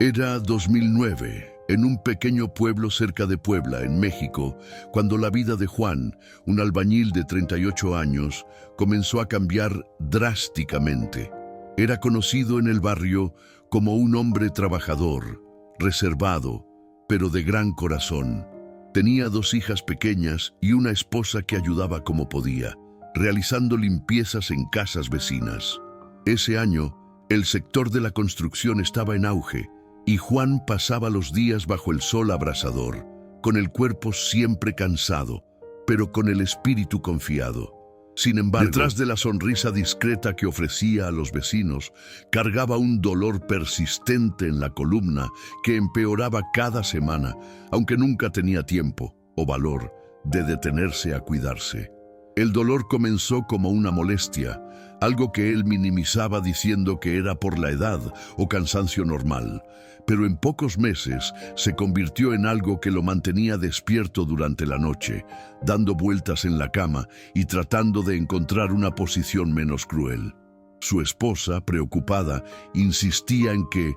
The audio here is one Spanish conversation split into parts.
Era 2009, en un pequeño pueblo cerca de Puebla, en México, cuando la vida de Juan, un albañil de 38 años, comenzó a cambiar drásticamente. Era conocido en el barrio como un hombre trabajador, reservado, pero de gran corazón. Tenía 2 hijas pequeñas y una esposa que ayudaba como podía, realizando limpiezas en casas vecinas. Ese año, el sector de la construcción estaba en auge, y Juan pasaba los días bajo el sol abrasador, con el cuerpo siempre cansado, pero con el espíritu confiado. Sin embargo, detrás de la sonrisa discreta que ofrecía a los vecinos, cargaba un dolor persistente en la columna que empeoraba cada semana, aunque nunca tenía tiempo o valor de detenerse a cuidarse. El dolor comenzó como una molestia, algo que él minimizaba diciendo que era por la edad o cansancio normal, pero en pocos meses se convirtió en algo que lo mantenía despierto durante la noche, dando vueltas en la cama y tratando de encontrar una posición menos cruel. Su esposa, preocupada, insistía en que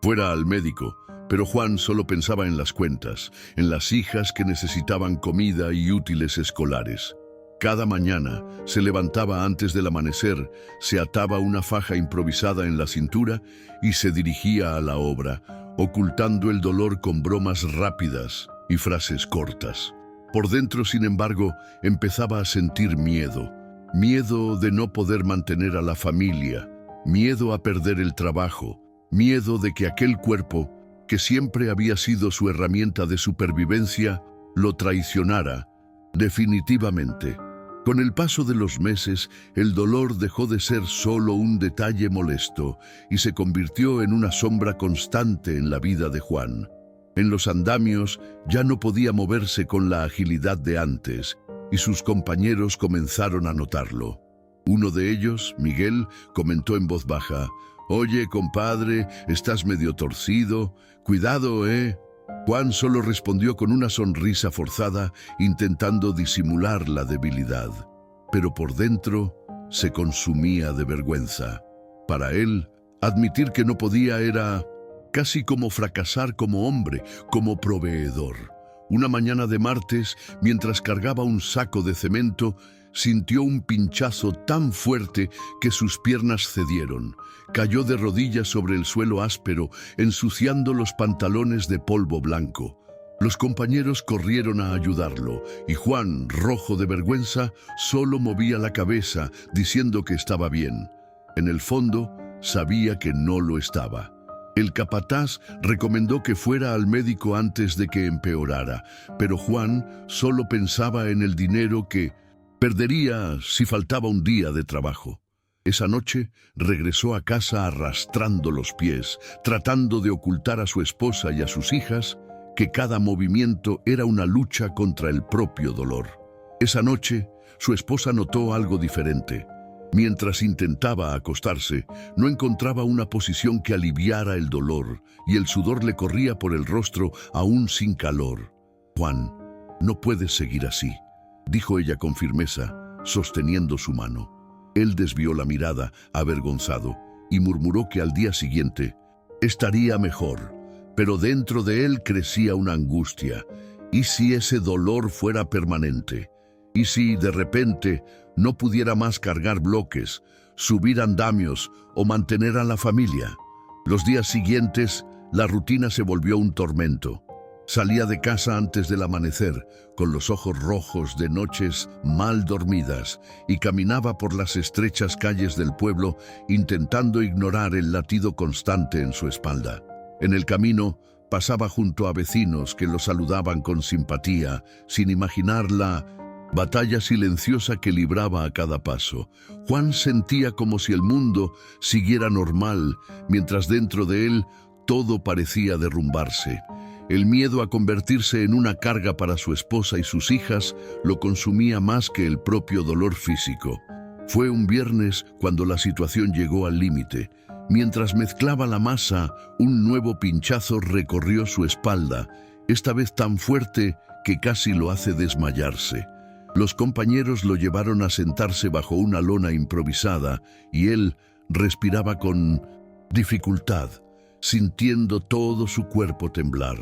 fuera al médico, pero Juan solo pensaba en las cuentas, en las hijas que necesitaban comida y útiles escolares. Cada mañana se levantaba antes del amanecer, se ataba una faja improvisada en la cintura y se dirigía a la obra, ocultando el dolor con bromas rápidas y frases cortas. Por dentro, sin embargo, empezaba a sentir miedo. Miedo de no poder mantener a la familia, miedo a perder el trabajo, miedo de que aquel cuerpo, que siempre había sido su herramienta de supervivencia, lo traicionara definitivamente. Con el paso de los meses, el dolor dejó de ser solo un detalle molesto y se convirtió en una sombra constante en la vida de Juan. En los andamios ya no podía moverse con la agilidad de antes y sus compañeros comenzaron a notarlo. Uno de ellos, Miguel, comentó en voz baja: «Oye, compadre, estás medio torcido. Cuidado, ¿eh?» Juan solo respondió con una sonrisa forzada, intentando disimular la debilidad. Pero por dentro se consumía de vergüenza. Para él, admitir que no podía era casi como fracasar como hombre, como proveedor. Una mañana de martes, mientras cargaba un saco de cemento, sintió un pinchazo tan fuerte que sus piernas cedieron. Cayó de rodillas sobre el suelo áspero, ensuciando los pantalones de polvo blanco. Los compañeros corrieron a ayudarlo, y Juan, rojo de vergüenza, solo movía la cabeza, diciendo que estaba bien. En el fondo, sabía que no lo estaba. El capataz recomendó que fuera al médico antes de que empeorara, pero Juan solo pensaba en el dinero que perdería si faltaba un día de trabajo. Esa noche regresó a casa arrastrando los pies, tratando de ocultar a su esposa y a sus hijas que cada movimiento era una lucha contra el propio dolor. Esa noche, su esposa notó algo diferente. Mientras intentaba acostarse, no encontraba una posición que aliviara el dolor y el sudor le corría por el rostro aún sin calor. «Juan, no puedes seguir así», dijo ella con firmeza, sosteniendo su mano. Él desvió la mirada, avergonzado, y murmuró que al día siguiente estaría mejor, pero dentro de él crecía una angustia. ¿Y si ese dolor fuera permanente? ¿Y si, de repente, no pudiera más cargar bloques, subir andamios o mantener a la familia? Los días siguientes, la rutina se volvió un tormento. Salía de casa antes del amanecer, con los ojos rojos de noches mal dormidas, y caminaba por las estrechas calles del pueblo, intentando ignorar el latido constante en su espalda. En el camino, pasaba junto a vecinos que lo saludaban con simpatía, sin imaginar la batalla silenciosa que libraba a cada paso. Juan sentía como si el mundo siguiera normal, mientras dentro de él todo parecía derrumbarse. El miedo a convertirse en una carga para su esposa y sus hijas lo consumía más que el propio dolor físico. Fue un viernes cuando la situación llegó al límite. Mientras mezclaba la masa, un nuevo pinchazo recorrió su espalda, esta vez tan fuerte que casi lo hace desmayarse. Los compañeros lo llevaron a sentarse bajo una lona improvisada y él respiraba con dificultad. sintiendo todo su cuerpo temblar.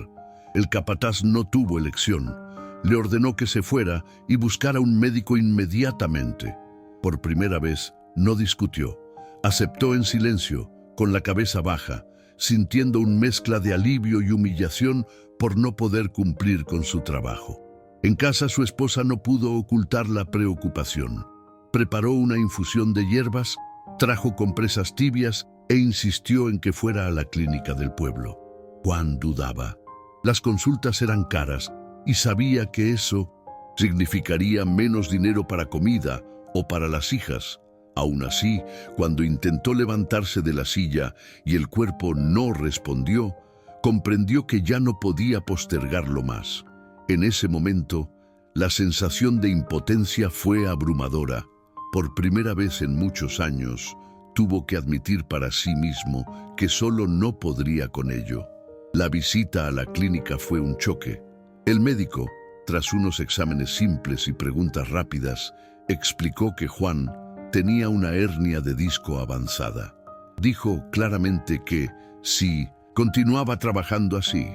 El capataz no tuvo elección. Le ordenó que se fuera y buscara un médico inmediatamente. Por primera vez, no discutió. Aceptó en silencio, con la cabeza baja, sintiendo una mezcla de alivio y humillación por no poder cumplir con su trabajo. En casa, su esposa no pudo ocultar la preocupación. Preparó una infusión de hierbas, trajo compresas tibias e insistió en que fuera a la clínica del pueblo. Juan dudaba. Las consultas eran caras y sabía que eso significaría menos dinero para comida o para las hijas. Aún así, cuando intentó levantarse de la silla y el cuerpo no respondió, comprendió que ya no podía postergarlo más. En ese momento, la sensación de impotencia fue abrumadora. Por primera vez en muchos años, tuvo que admitir para sí mismo que solo no podría con ello. La visita a la clínica fue un choque. El médico, tras unos exámenes simples y preguntas rápidas, explicó que Juan tenía una hernia de disco avanzada. Dijo claramente que, si continuaba trabajando así,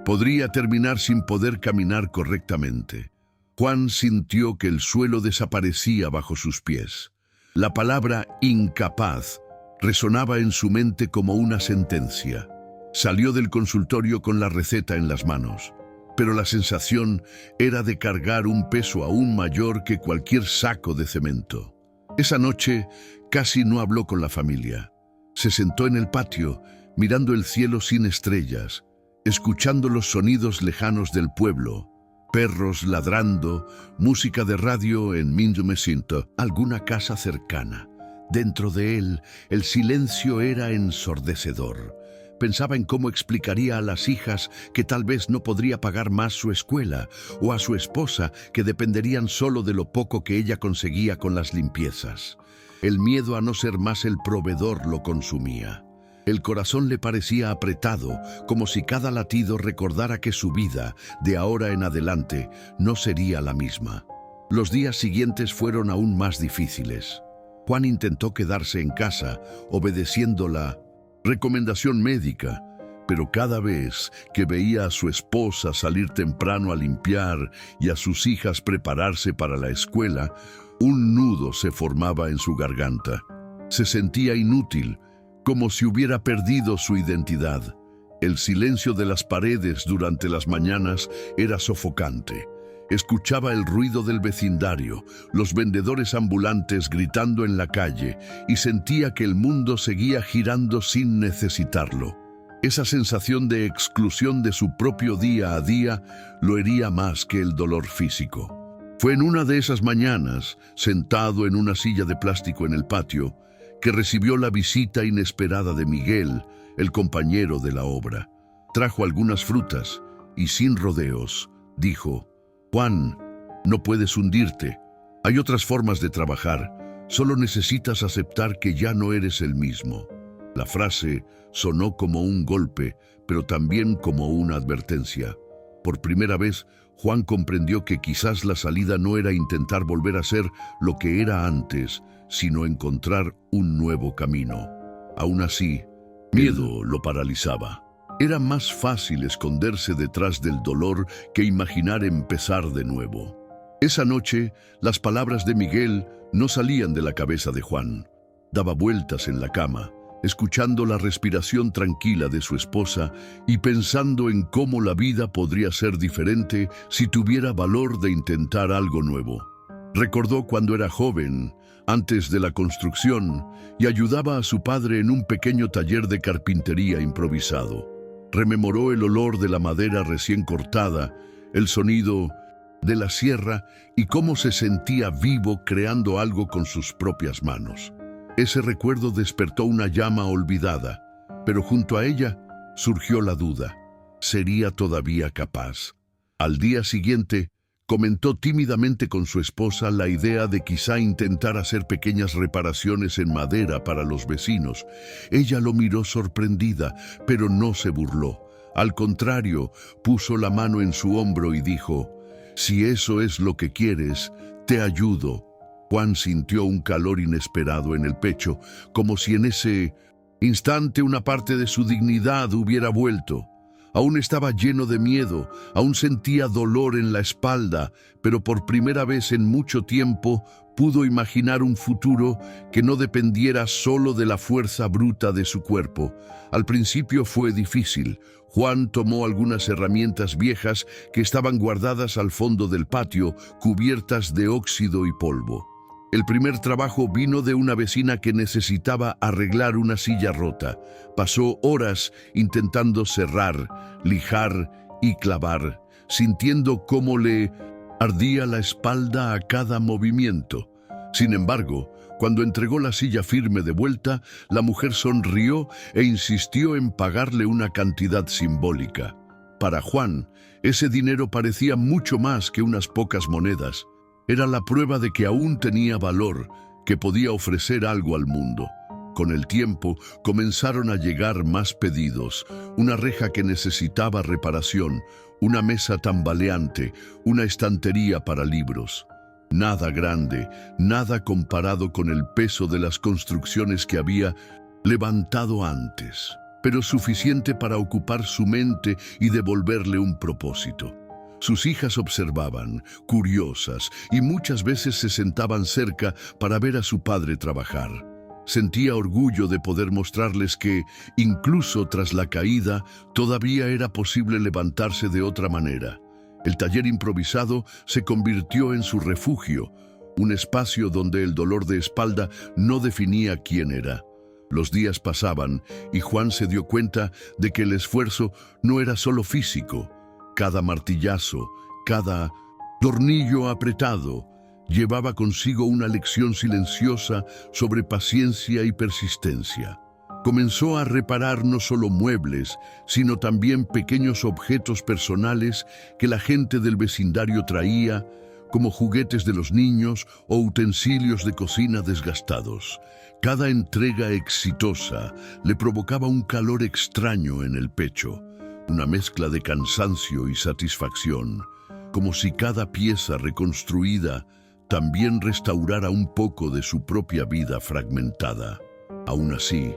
podría terminar sin poder caminar correctamente. Juan sintió que el suelo desaparecía bajo sus pies. La palabra incapaz resonaba en su mente como una sentencia. Salió del consultorio con la receta en las manos, pero la sensación era de cargar un peso aún mayor que cualquier saco de cemento. Esa noche casi no habló con la familia. Se sentó en el patio, mirando el cielo sin estrellas, escuchando los sonidos lejanos del pueblo, perros ladrando, música de radio en Mindumecinte, alguna casa cercana. Dentro de él, el silencio era ensordecedor. Pensaba en cómo explicaría a las hijas que tal vez no podría pagar más su escuela, o a su esposa que dependerían solo de lo poco que ella conseguía con las limpiezas. El miedo a no ser más el proveedor lo consumía. El corazón le parecía apretado, como si cada latido recordara que su vida, de ahora en adelante, no sería la misma. Los días siguientes fueron aún más difíciles. Juan intentó quedarse en casa, obedeciendo la recomendación médica, pero cada vez que veía a su esposa salir temprano a limpiar y a sus hijas prepararse para la escuela, un nudo se formaba en su garganta. Se sentía inútil, como si hubiera perdido su identidad. El silencio de las paredes durante las mañanas era sofocante. Escuchaba el ruido del vecindario, los vendedores ambulantes gritando en la calle, y sentía que el mundo seguía girando sin necesitarlo. Esa sensación de exclusión de su propio día a día lo hería más que el dolor físico. Fue en una de esas mañanas, sentado en una silla de plástico en el patio, que recibió la visita inesperada de Miguel, el compañero de la obra. Trajo algunas frutas y, sin rodeos, dijo: «Juan, no puedes hundirte. Hay otras formas de trabajar. Solo necesitas aceptar que ya no eres el mismo». La frase sonó como un golpe, pero también como una advertencia. Por primera vez, Juan comprendió que quizás la salida no era intentar volver a ser lo que era antes, sino encontrar un nuevo camino. Aún así, miedo lo paralizaba. Era más fácil esconderse detrás del dolor que imaginar empezar de nuevo. Esa noche, las palabras de Miguel no salían de la cabeza de Juan. Daba vueltas en la cama, escuchando la respiración tranquila de su esposa y pensando en cómo la vida podría ser diferente si tuviera valor de intentar algo nuevo. Recordó cuando era joven, antes de la construcción, y ayudaba a su padre en un pequeño taller de carpintería improvisado. Rememoró el olor de la madera recién cortada, el sonido de la sierra y cómo se sentía vivo creando algo con sus propias manos. Ese recuerdo despertó una llama olvidada, pero junto a ella surgió la duda. ¿Sería todavía capaz? Al día siguiente, comentó tímidamente con su esposa la idea de quizá intentar hacer pequeñas reparaciones en madera para los vecinos. Ella lo miró sorprendida, pero no se burló. Al contrario, puso la mano en su hombro y dijo: «Si eso es lo que quieres, te ayudo». Juan sintió un calor inesperado en el pecho, como si en ese instante una parte de su dignidad hubiera vuelto. Aún estaba lleno de miedo, aún sentía dolor en la espalda, pero por primera vez en mucho tiempo pudo imaginar un futuro que no dependiera solo de la fuerza bruta de su cuerpo. Al principio fue difícil. Juan tomó algunas herramientas viejas que estaban guardadas al fondo del patio, cubiertas de óxido y polvo. El primer trabajo vino de una vecina que necesitaba arreglar una silla rota. Pasó horas intentando cerrar, lijar y clavar, sintiendo cómo le ardía la espalda a cada movimiento. Sin embargo, cuando entregó la silla firme de vuelta, la mujer sonrió e insistió en pagarle una cantidad simbólica. Para Juan, ese dinero parecía mucho más que unas pocas monedas. Era la prueba de que aún tenía valor, que podía ofrecer algo al mundo. Con el tiempo comenzaron a llegar más pedidos, una reja que necesitaba reparación, una mesa tambaleante, una estantería para libros. Nada grande, nada comparado con el peso de las construcciones que había levantado antes, pero suficiente para ocupar su mente y devolverle un propósito. Sus hijas observaban, curiosas, y muchas veces se sentaban cerca para ver a su padre trabajar. Sentía orgullo de poder mostrarles que, incluso tras la caída, todavía era posible levantarse de otra manera. El taller improvisado se convirtió en su refugio, un espacio donde el dolor de espalda no definía quién era. Los días pasaban y Juan se dio cuenta de que el esfuerzo no era solo físico. Cada martillazo, cada tornillo apretado, llevaba consigo una lección silenciosa sobre paciencia y persistencia. Comenzó a reparar no solo muebles, sino también pequeños objetos personales que la gente del vecindario traía, como juguetes de los niños o utensilios de cocina desgastados. Cada entrega exitosa le provocaba un calor extraño en el pecho, una mezcla de cansancio y satisfacción, como si cada pieza reconstruida también restaurara un poco de su propia vida fragmentada. Aún así,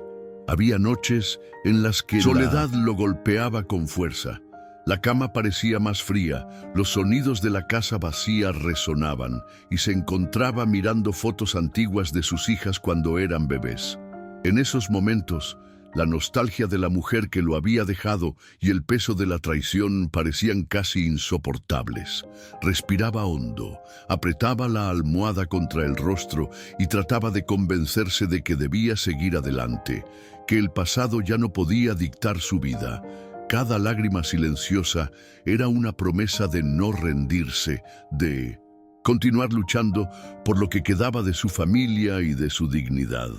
había noches en las que soledad lo golpeaba con fuerza. La cama parecía más fría, los sonidos de la casa vacía resonaban y se encontraba mirando fotos antiguas de sus hijas cuando eran bebés. En esos momentos, la nostalgia de la mujer que lo había dejado y el peso de la traición parecían casi insoportables. Respiraba hondo, apretaba la almohada contra el rostro y trataba de convencerse de que debía seguir adelante, que el pasado ya no podía dictar su vida. Cada lágrima silenciosa era una promesa de no rendirse, de continuar luchando por lo que quedaba de su familia y de su dignidad.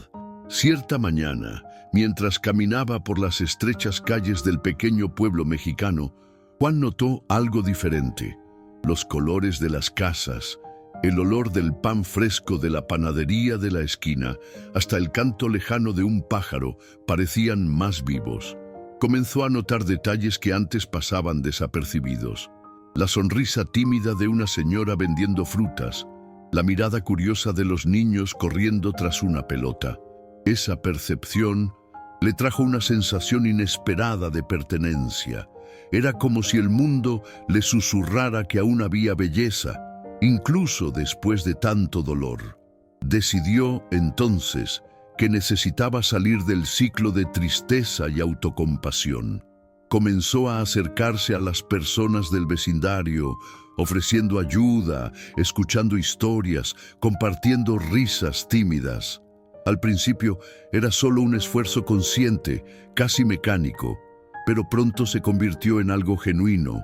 Cierta mañana, mientras caminaba por las estrechas calles del pequeño pueblo mexicano, Juan notó algo diferente. Los colores de las casas, el olor del pan fresco de la panadería de la esquina, hasta el canto lejano de un pájaro, parecían más vivos. Comenzó a notar detalles que antes pasaban desapercibidos. La sonrisa tímida de una señora vendiendo frutas, la mirada curiosa de los niños corriendo tras una pelota. Esa percepción le trajo una sensación inesperada de pertenencia. Era como si el mundo le susurrara que aún había belleza, incluso después de tanto dolor. Decidió, entonces, que necesitaba salir del ciclo de tristeza y autocompasión. Comenzó a acercarse a las personas del vecindario, ofreciendo ayuda, escuchando historias, compartiendo risas tímidas. Al principio era solo un esfuerzo consciente, casi mecánico, pero pronto se convirtió en algo genuino.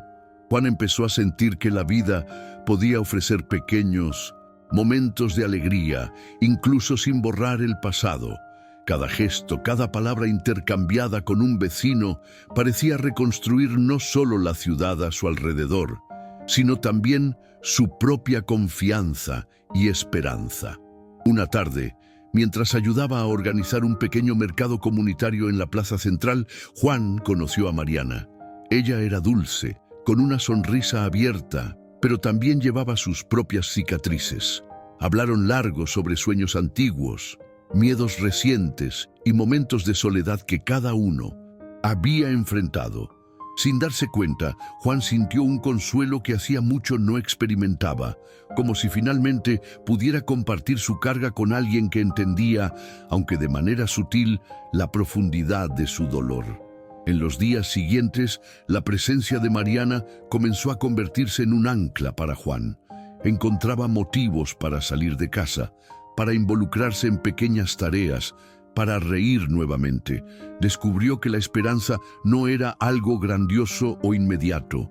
Juan empezó a sentir que la vida podía ofrecer pequeños momentos de alegría, incluso sin borrar el pasado. Cada gesto, cada palabra intercambiada con un vecino parecía reconstruir no solo la ciudad a su alrededor, sino también su propia confianza y esperanza. Una tarde, mientras ayudaba a organizar un pequeño mercado comunitario en la plaza central, Juan conoció a Mariana. Ella era dulce, con una sonrisa abierta, pero también llevaba sus propias cicatrices. Hablaron largo sobre sueños antiguos, miedos recientes y momentos de soledad que cada uno había enfrentado. Sin darse cuenta, Juan sintió un consuelo que hacía mucho no experimentaba, como si finalmente pudiera compartir su carga con alguien que entendía, aunque de manera sutil, la profundidad de su dolor. En los días siguientes, la presencia de Mariana comenzó a convertirse en un ancla para Juan. Encontraba motivos para salir de casa, para involucrarse en pequeñas tareas, para reír nuevamente. Descubrió que la esperanza no era algo grandioso o inmediato.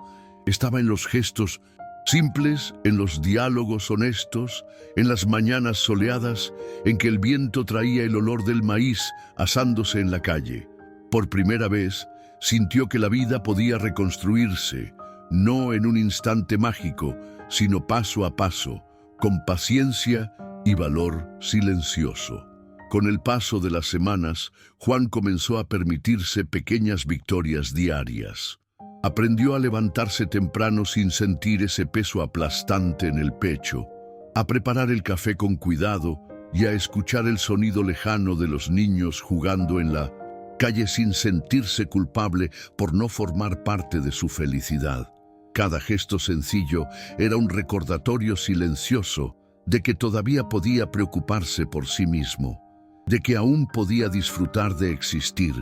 Estaba en los gestos simples, en los diálogos honestos, en las mañanas soleadas, en que el viento traía el olor del maíz asándose en la calle. Por primera vez, sintió que la vida podía reconstruirse, no en un instante mágico, sino paso a paso, con paciencia y valor silencioso. Con el paso de las semanas, Juan comenzó a permitirse pequeñas victorias diarias. Aprendió a levantarse temprano sin sentir ese peso aplastante en el pecho, a preparar el café con cuidado y a escuchar el sonido lejano de los niños jugando en la calle sin sentirse culpable por no formar parte de su felicidad. Cada gesto sencillo era un recordatorio silencioso de que todavía podía preocuparse por sí mismo, de que aún podía disfrutar de existir,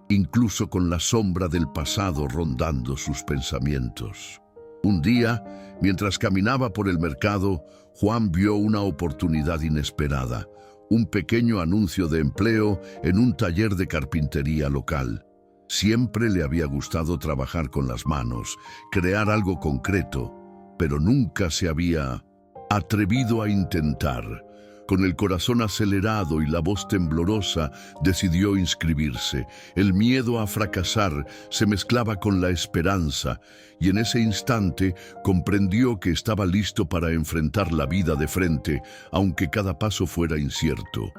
incluso con la sombra del pasado rondando sus pensamientos. Un día, mientras caminaba por el mercado, Juan vio una oportunidad inesperada, un pequeño anuncio de empleo en un taller de carpintería local. Siempre le había gustado trabajar con las manos, crear algo concreto, pero nunca se había atrevido a intentar. Con el corazón acelerado y la voz temblorosa, decidió inscribirse. El miedo a fracasar se mezclaba con la esperanza, y en ese instante comprendió que estaba listo para enfrentar la vida de frente, aunque cada paso fuera incierto.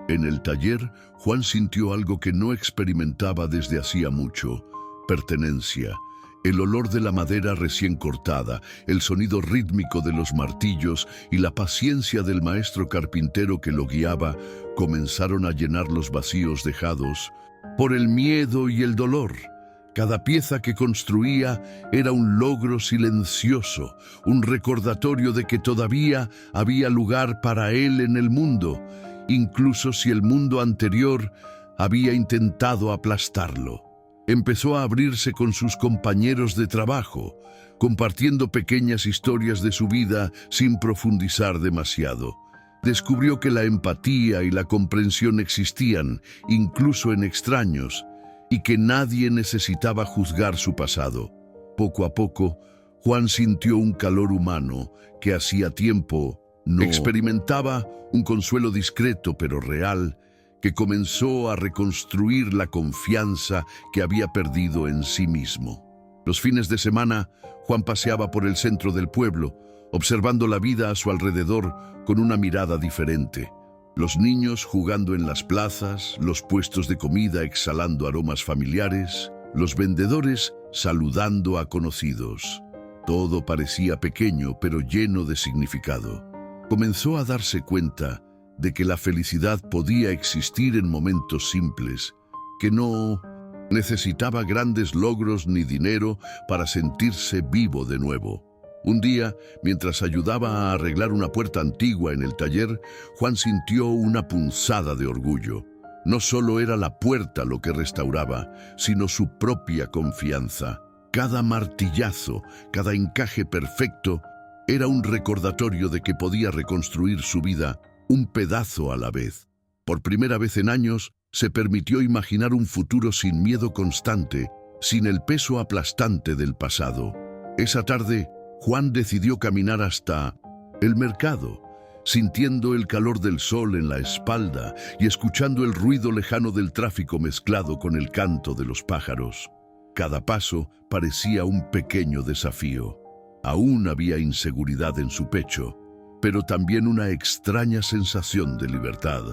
En el taller, Juan sintió algo que no experimentaba desde hacía mucho: pertenencia. El olor de la madera recién cortada, el sonido rítmico de los martillos y la paciencia del maestro carpintero que lo guiaba comenzaron a llenar los vacíos dejados por el miedo y el dolor. Cada pieza que construía era un logro silencioso, un recordatorio de que todavía había lugar para él en el mundo, incluso si el mundo anterior había intentado aplastarlo. Empezó a abrirse con sus compañeros de trabajo, compartiendo pequeñas historias de su vida sin profundizar demasiado. Descubrió que la empatía y la comprensión existían, incluso en extraños, y que nadie necesitaba juzgar su pasado. Poco a poco, Juan sintió un calor humano que hacía tiempo no experimentaba, un consuelo discreto pero real, que comenzó a reconstruir la confianza que había perdido en sí mismo. Los fines de semana, Juan paseaba por el centro del pueblo, observando la vida a su alrededor con una mirada diferente. Los niños jugando en las plazas, los puestos de comida exhalando aromas familiares, los vendedores saludando a conocidos. Todo parecía pequeño pero lleno de significado. Comenzó a darse cuenta de que la felicidad podía existir en momentos simples, que no necesitaba grandes logros ni dinero para sentirse vivo de nuevo. Un día, mientras ayudaba a arreglar una puerta antigua en el taller, Juan sintió una punzada de orgullo. No solo era la puerta lo que restauraba, sino su propia confianza. Cada martillazo, cada encaje perfecto, era un recordatorio de que podía reconstruir su vida un pedazo a la vez. Por primera vez en años, se permitió imaginar un futuro sin miedo constante, sin el peso aplastante del pasado. Esa tarde, Juan decidió caminar hasta el mercado, sintiendo el calor del sol en la espalda y escuchando el ruido lejano del tráfico mezclado con el canto de los pájaros. Cada paso parecía un pequeño desafío. Aún había inseguridad en su pecho, pero también una extraña sensación de libertad.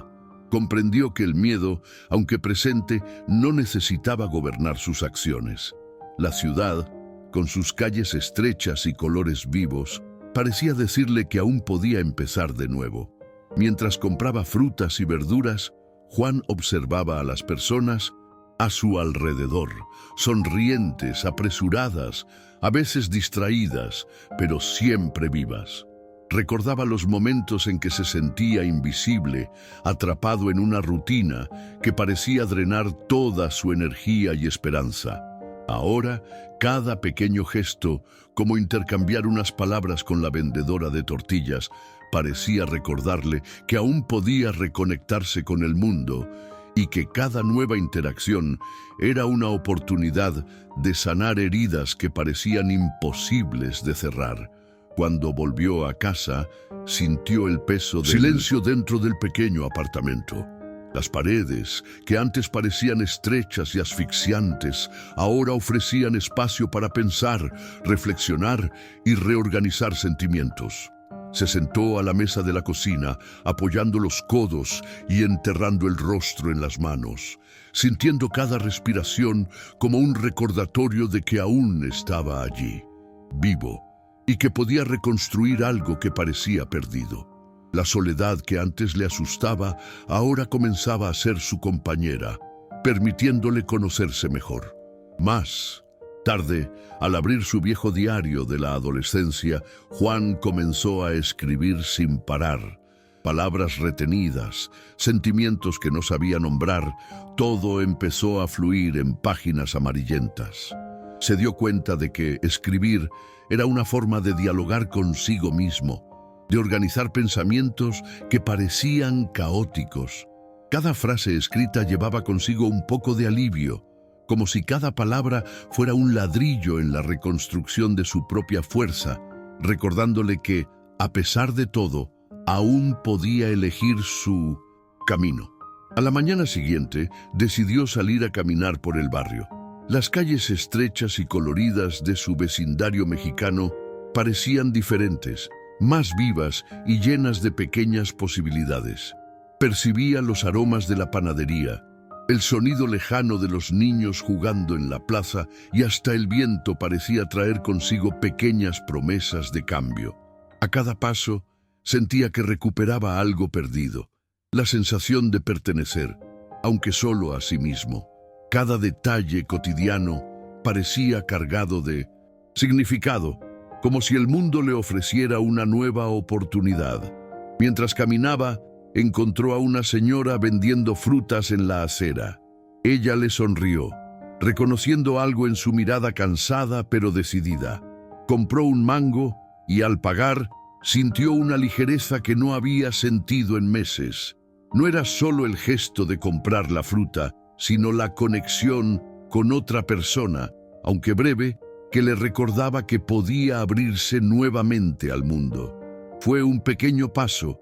Comprendió que el miedo, aunque presente, no necesitaba gobernar sus acciones. La ciudad, con sus calles estrechas y colores vivos, parecía decirle que aún podía empezar de nuevo. Mientras compraba frutas y verduras, Juan observaba a las personas a su alrededor, sonrientes, apresuradas, a veces distraídas, pero siempre vivas. Recordaba los momentos en que se sentía invisible, atrapado en una rutina que parecía drenar toda su energía y esperanza. Ahora, cada pequeño gesto, como intercambiar unas palabras con la vendedora de tortillas, parecía recordarle que aún podía reconectarse con el mundo y que cada nueva interacción era una oportunidad de sanar heridas que parecían imposibles de cerrar. Cuando volvió a casa, sintió el peso del silencio dentro del pequeño apartamento. Las paredes, que antes parecían estrechas y asfixiantes, ahora ofrecían espacio para pensar, reflexionar y reorganizar sentimientos. Se sentó a la mesa de la cocina, apoyando los codos y enterrando el rostro en las manos, sintiendo cada respiración como un recordatorio de que aún estaba allí, vivo, y que podía reconstruir algo que parecía perdido. La soledad que antes le asustaba ahora comenzaba a ser su compañera, permitiéndole conocerse mejor. Más tarde, al abrir su viejo diario de la adolescencia, Juan comenzó a escribir sin parar. Palabras retenidas, sentimientos que no sabía nombrar, todo empezó a fluir en páginas amarillentas. Se dio cuenta de que escribir era una forma de dialogar consigo mismo, de organizar pensamientos que parecían caóticos. Cada frase escrita llevaba consigo un poco de alivio, como si cada palabra fuera un ladrillo en la reconstrucción de su propia fuerza, recordándole que, a pesar de todo, aún podía elegir su camino. A la mañana siguiente, decidió salir a caminar por el barrio. Las calles estrechas y coloridas de su vecindario mexicano parecían diferentes, más vivas y llenas de pequeñas posibilidades. Percibía los aromas de la panadería, el sonido lejano de los niños jugando en la plaza y hasta el viento parecía traer consigo pequeñas promesas de cambio. A cada paso, sentía que recuperaba algo perdido, la sensación de pertenecer, aunque solo a sí mismo. Cada detalle cotidiano parecía cargado de significado, como si el mundo le ofreciera una nueva oportunidad. Mientras caminaba, encontró a una señora vendiendo frutas en la acera. Ella le sonrió, reconociendo algo en su mirada cansada pero decidida. Compró un mango y al pagar, sintió una ligereza que no había sentido en meses. No era solo el gesto de comprar la fruta, sino la conexión con otra persona, aunque breve, que le recordaba que podía abrirse nuevamente al mundo. Fue un pequeño paso,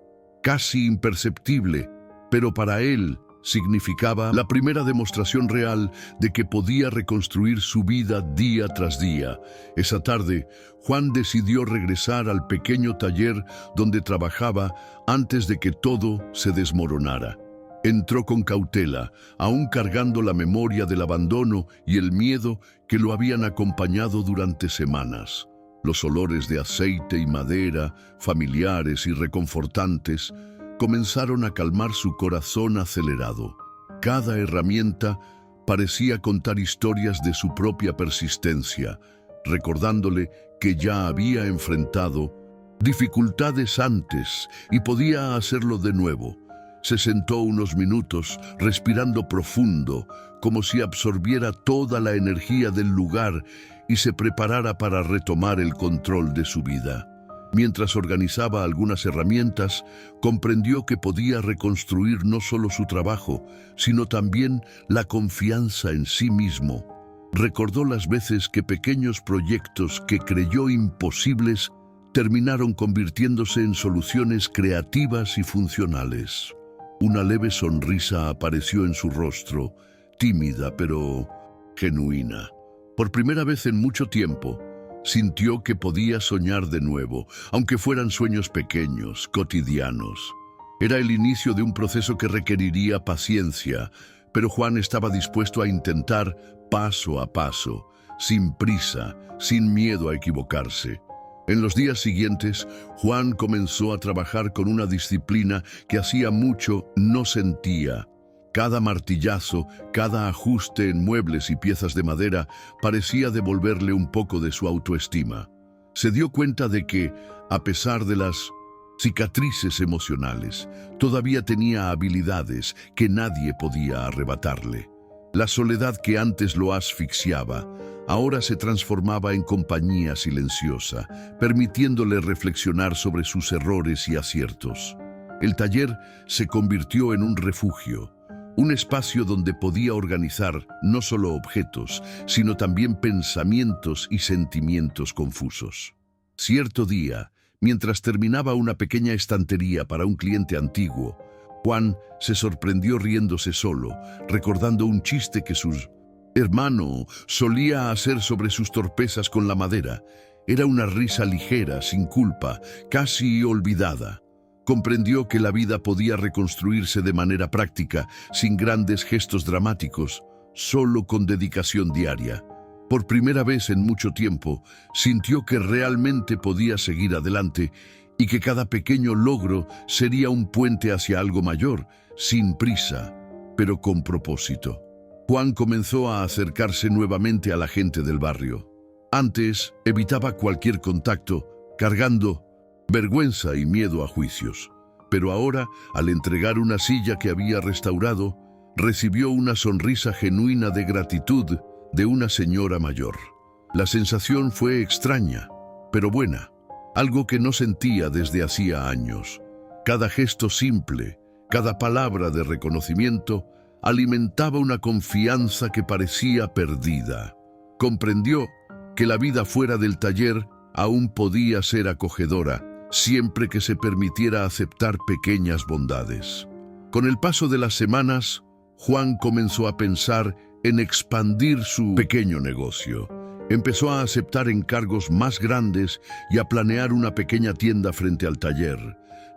casi imperceptible, pero para él significaba la primera demostración real de que podía reconstruir su vida día tras día. Esa tarde, Juan decidió regresar al pequeño taller donde trabajaba antes de que todo se desmoronara. Entró con cautela, aún cargando la memoria del abandono y el miedo que lo habían acompañado durante semanas. Los olores de aceite y madera, familiares y reconfortantes, comenzaron a calmar su corazón acelerado. Cada herramienta parecía contar historias de su propia persistencia, recordándole que ya había enfrentado dificultades antes y podía hacerlo de nuevo. Se sentó unos minutos, respirando profundo, como si absorbiera toda la energía del lugar y se preparara para retomar el control de su vida. Mientras organizaba algunas herramientas, comprendió que podía reconstruir no solo su trabajo, sino también la confianza en sí mismo. Recordó las veces que pequeños proyectos que creyó imposibles terminaron convirtiéndose en soluciones creativas y funcionales. Una leve sonrisa apareció en su rostro, tímida pero genuina. Por primera vez en mucho tiempo, sintió que podía soñar de nuevo, aunque fueran sueños pequeños, cotidianos. Era el inicio de un proceso que requeriría paciencia, pero Juan estaba dispuesto a intentar paso a paso, sin prisa, sin miedo a equivocarse. En los días siguientes, Juan comenzó a trabajar con una disciplina que hacía mucho no sentía. Cada martillazo, cada ajuste en muebles y piezas de madera parecía devolverle un poco de su autoestima. Se dio cuenta de que, a pesar de las cicatrices emocionales, todavía tenía habilidades que nadie podía arrebatarle. La soledad que antes lo asfixiaba, ahora se transformaba en compañía silenciosa, permitiéndole reflexionar sobre sus errores y aciertos. El taller se convirtió en un refugio, un espacio donde podía organizar no solo objetos, sino también pensamientos y sentimientos confusos. Cierto día, mientras terminaba una pequeña estantería para un cliente antiguo, Juan se sorprendió riéndose solo, recordando un chiste que su hermano solía hacer sobre sus torpezas con la madera. Era una risa ligera, sin culpa, casi olvidada. Comprendió que la vida podía reconstruirse de manera práctica, sin grandes gestos dramáticos, solo con dedicación diaria. Por primera vez en mucho tiempo, sintió que realmente podía seguir adelante y que cada pequeño logro sería un puente hacia algo mayor, sin prisa, pero con propósito. Juan comenzó a acercarse nuevamente a la gente del barrio. Antes evitaba cualquier contacto, cargando vergüenza y miedo a juicios. Pero ahora, al entregar una silla que había restaurado, recibió una sonrisa genuina de gratitud de una señora mayor. La sensación fue extraña, pero buena, algo que no sentía desde hacía años. Cada gesto simple, cada palabra de reconocimiento, alimentaba una confianza que parecía perdida. Comprendió que la vida fuera del taller aún podía ser acogedora, siempre que se permitiera aceptar pequeñas bondades. Con el paso de las semanas, Juan comenzó a pensar en expandir su pequeño negocio. Empezó a aceptar encargos más grandes y a planear una pequeña tienda frente al taller.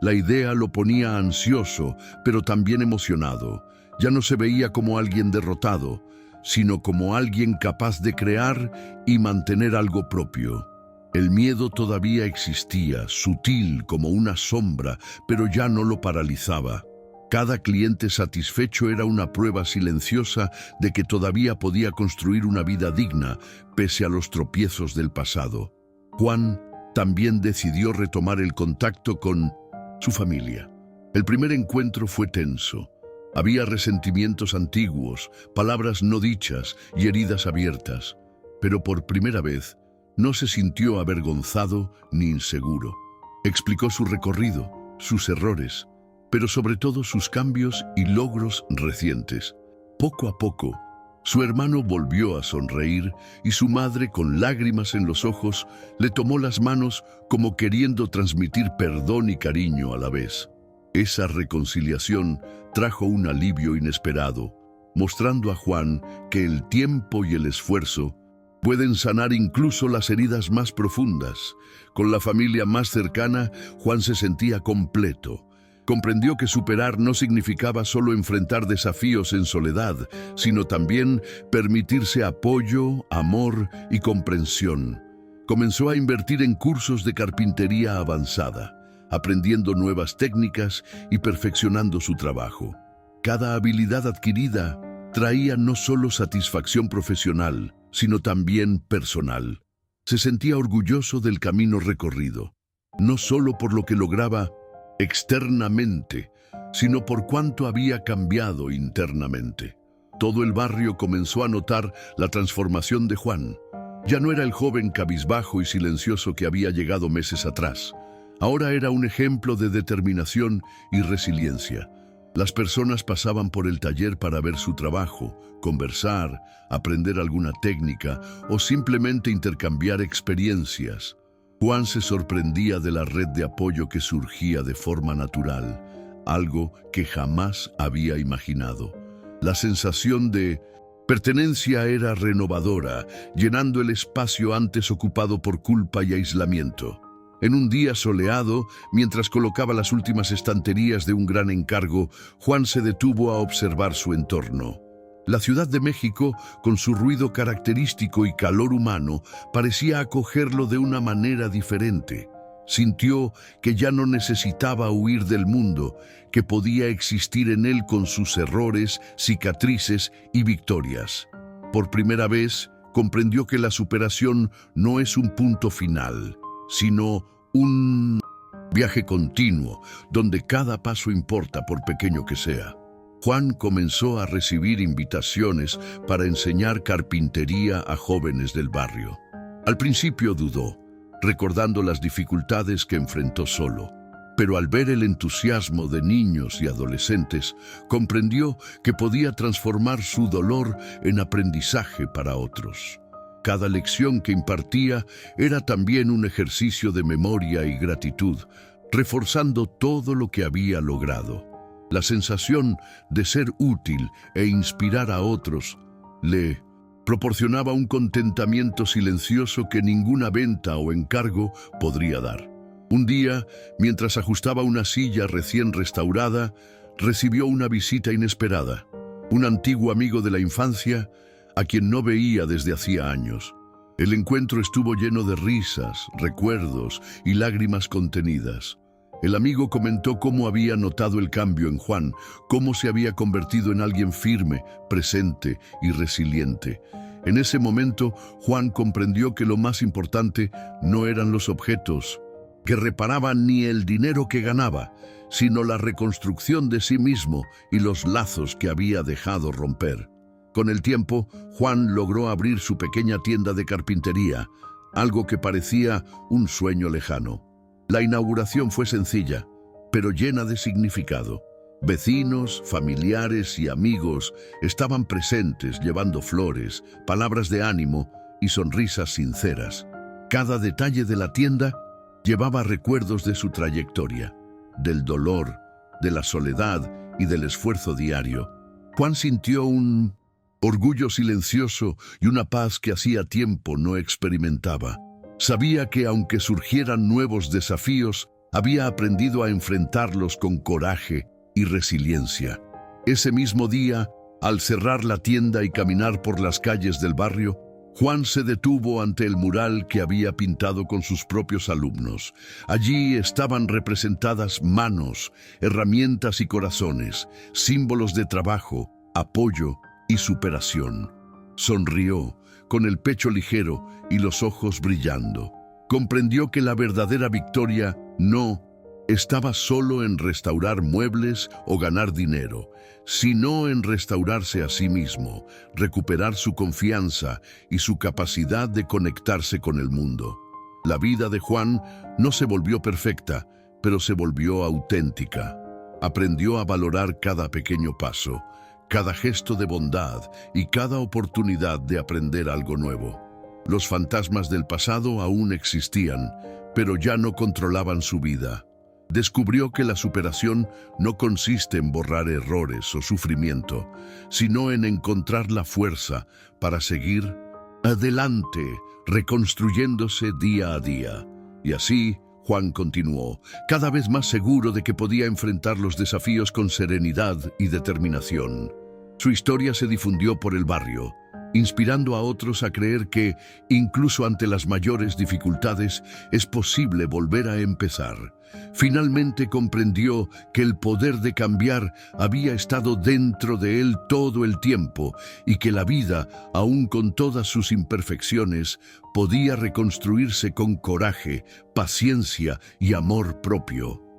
La idea lo ponía ansioso, pero también emocionado. Ya no se veía como alguien derrotado, sino como alguien capaz de crear y mantener algo propio. El miedo todavía existía, sutil como una sombra, pero ya no lo paralizaba. Cada cliente satisfecho era una prueba silenciosa de que todavía podía construir una vida digna, pese a los tropiezos del pasado. Juan también decidió retomar el contacto con su familia. El primer encuentro fue tenso. Había resentimientos antiguos, palabras no dichas y heridas abiertas, pero por primera vez no se sintió avergonzado ni inseguro. Explicó su recorrido, sus errores, pero sobre todo sus cambios y logros recientes. Poco a poco, su hermano volvió a sonreír y su madre, con lágrimas en los ojos, le tomó las manos como queriendo transmitir perdón y cariño a la vez. Esa reconciliación trajo un alivio inesperado, mostrando a Juan que el tiempo y el esfuerzo pueden sanar incluso las heridas más profundas. Con la familia más cercana, Juan se sentía completo. Comprendió que superar no significaba solo enfrentar desafíos en soledad, sino también permitirse apoyo, amor y comprensión. Comenzó a invertir en cursos de carpintería avanzada, aprendiendo nuevas técnicas y perfeccionando su trabajo. Cada habilidad adquirida traía no solo satisfacción profesional, sino también personal. Se sentía orgulloso del camino recorrido, no solo por lo que lograba externamente, sino por cuánto había cambiado internamente. Todo el barrio comenzó a notar la transformación de Juan. Ya no era el joven cabizbajo y silencioso que había llegado meses atrás. Ahora era un ejemplo de determinación y resiliencia. Las personas pasaban por el taller para ver su trabajo, conversar, aprender alguna técnica o simplemente intercambiar experiencias. Juan se sorprendía de la red de apoyo que surgía de forma natural, algo que jamás había imaginado. La sensación de pertenencia era renovadora, llenando el espacio antes ocupado por culpa y aislamiento. En un día soleado, mientras colocaba las últimas estanterías de un gran encargo, Juan se detuvo a observar su entorno. La Ciudad de México, con su ruido característico y calor humano, parecía acogerlo de una manera diferente. Sintió que ya no necesitaba huir del mundo, que podía existir en él con sus errores, cicatrices y victorias. Por primera vez, comprendió que la superación no es un punto final, sino un viaje continuo, donde cada paso importa por pequeño que sea. Juan comenzó a recibir invitaciones para enseñar carpintería a jóvenes del barrio. Al principio dudó, recordando las dificultades que enfrentó solo. Pero al ver el entusiasmo de niños y adolescentes, comprendió que podía transformar su dolor en aprendizaje para otros. Cada lección que impartía era también un ejercicio de memoria y gratitud, reforzando todo lo que había logrado. La sensación de ser útil e inspirar a otros le proporcionaba un contentamiento silencioso que ninguna venta o encargo podría dar. Un día, mientras ajustaba una silla recién restaurada, recibió una visita inesperada. Un antiguo amigo de la infancia, a quien no veía desde hacía años. El encuentro estuvo lleno de risas, recuerdos y lágrimas contenidas. El amigo comentó cómo había notado el cambio en Juan, cómo se había convertido en alguien firme, presente y resiliente. En ese momento, Juan comprendió que lo más importante no eran los objetos que reparaban ni el dinero que ganaba, sino la reconstrucción de sí mismo y los lazos que había dejado romper. Con el tiempo, Juan logró abrir su pequeña tienda de carpintería, algo que parecía un sueño lejano. La inauguración fue sencilla, pero llena de significado. Vecinos, familiares y amigos estaban presentes llevando flores, palabras de ánimo y sonrisas sinceras. Cada detalle de la tienda llevaba recuerdos de su trayectoria, del dolor, de la soledad y del esfuerzo diario. Juan sintió un orgullo silencioso y una paz que hacía tiempo no experimentaba. Sabía que aunque surgieran nuevos desafíos, había aprendido a enfrentarlos con coraje y resiliencia. Ese mismo día, al cerrar la tienda y caminar por las calles del barrio, Juan se detuvo ante el mural que había pintado con sus propios alumnos. Allí estaban representadas manos, herramientas y corazones, símbolos de trabajo, apoyo y superación. Sonrió, con el pecho ligero y los ojos brillando. Comprendió que la verdadera victoria no estaba solo en restaurar muebles o ganar dinero, sino en restaurarse a sí mismo, recuperar su confianza y su capacidad de conectarse con el mundo. La vida de Juan no se volvió perfecta, pero se volvió auténtica. Aprendió a valorar cada pequeño paso, cada gesto de bondad y cada oportunidad de aprender algo nuevo. Los fantasmas del pasado aún existían, pero ya no controlaban su vida. Descubrió que la superación no consiste en borrar errores o sufrimiento, sino en encontrar la fuerza para seguir adelante, reconstruyéndose día a día. Y así, Juan continuó, cada vez más seguro de que podía enfrentar los desafíos con serenidad y determinación. Su historia se difundió por el barrio, inspirando a otros a creer que, incluso ante las mayores dificultades, es posible volver a empezar. Finalmente comprendió que el poder de cambiar había estado dentro de él todo el tiempo y que la vida, aun con todas sus imperfecciones, podía reconstruirse con coraje, paciencia y amor propio.